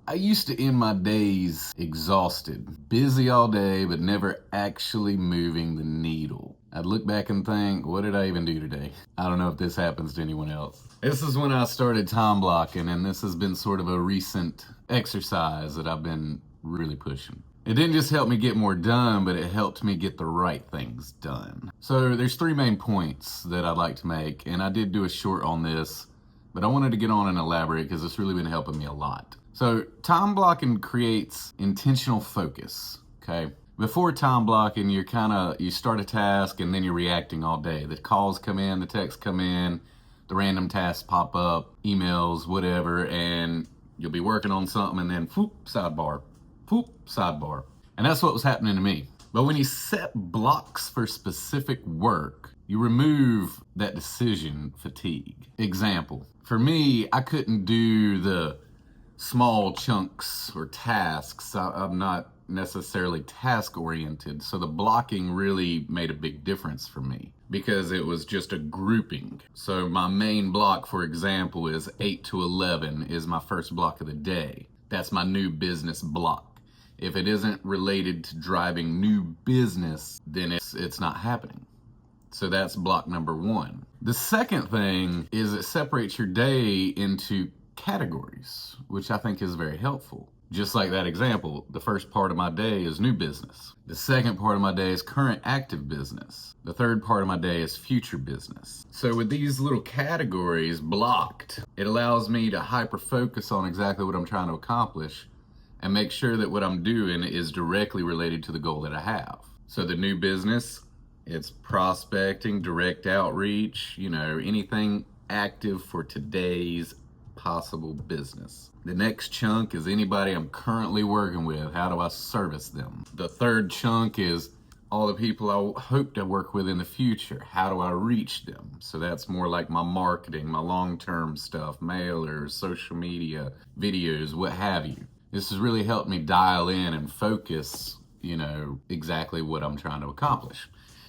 I used to end my days exhausted, busy all day, but never actually moving the needle. I'd look back and think, what did I even do today? I don't know if this happens to anyone else. This is when I started time blocking, and this has been sort of a recent exercise that I've been really pushing. It didn't just help me get more done, but it helped me get the right things done. So there's three main points that I'd like to make, and I did do a short on this, but I wanted to get on and elaborate because it's really been helping me a lot. So time blocking creates intentional focus, okay? Before time blocking, you start a task and then you're reacting all day. The calls come in, the texts come in, the random tasks pop up, emails, whatever, and you'll be working on something and then whoop, sidebar, whoop, sidebar. And that's what was happening to me. But when you set blocks for specific work, you remove that decision fatigue. Example, for me, I couldn't do the small chunks or tasks. I'm not necessarily task oriented, so the blocking really made a big difference for me because it was just a grouping. So my main block, for example, is 8 to 11 is my first block of the day. That's my new business block. If it isn't related to driving new business, then it's not happening. So that's block number one. The second thing is it separates your day into categories, which I think is very helpful. Just like that example, the first part of my day is new business. The second part of my day is current active business. The third part of my day is future business. So with these little categories blocked, it allows me to hyper focus on exactly what I'm trying to accomplish and make sure that what I'm doing is directly related to the goal that I have. So the new business, it's prospecting, direct outreach, anything active for today's possible business. The next chunk is anybody I'm currently working with. How do I service them? The third chunk is all the people I hope to work with in the future. How do I reach them? So that's more like my marketing, my long-term stuff, mailers, social media, videos, what have you. This has really helped me dial in and focus, exactly what I'm trying to accomplish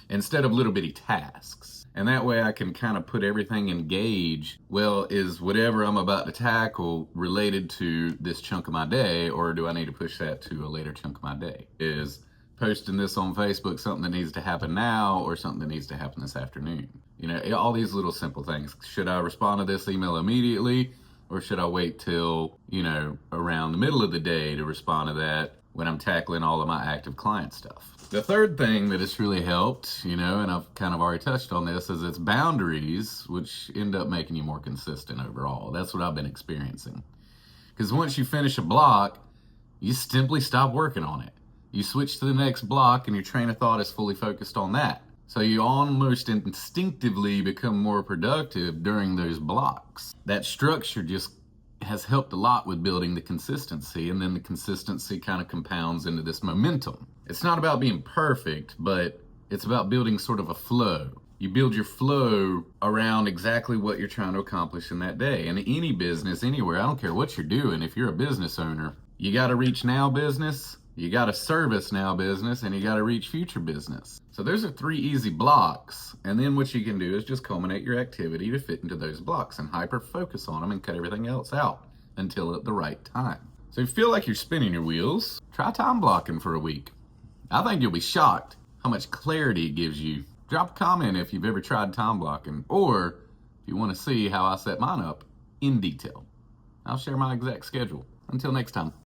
instead of little bitty tasks. And that way I can kind of put everything in gauge. Well, is whatever I'm about to tackle related to this chunk of my day, or do I need to push that to a later chunk of my day? Is posting this on Facebook something that needs to happen now or something that needs to happen this afternoon? All these little simple things. Should I respond to this email immediately, or should I wait till, around the middle of the day to respond to that when I'm tackling all of my active client stuff? The third thing that has really helped, and I've kind of already touched on this, is its boundaries, which end up making you more consistent overall. That's what I've been experiencing. Because once you finish a block, you simply stop working on it. You switch to the next block and your train of thought is fully focused on that. So you almost instinctively become more productive during those blocks. That structure just has helped a lot with building the consistency, and then the consistency kind of compounds into this momentum. It's not about being perfect, but it's about building sort of a flow. You build your flow around exactly what you're trying to accomplish in that day. And any business, anywhere, I don't care what you're doing, if you're a business owner, you got to reach now business, you got to service now business, and you got to reach future business. So those are three easy blocks. And then what you can do is just culminate your activity to fit into those blocks and hyper focus on them and cut everything else out until at the right time. So if you feel like you're spinning your wheels, try time blocking for a week. I think you'll be shocked how much clarity it gives you. Drop a comment if you've ever tried time blocking, or if you want to see how I set mine up in detail. I'll share my exact schedule. Until next time.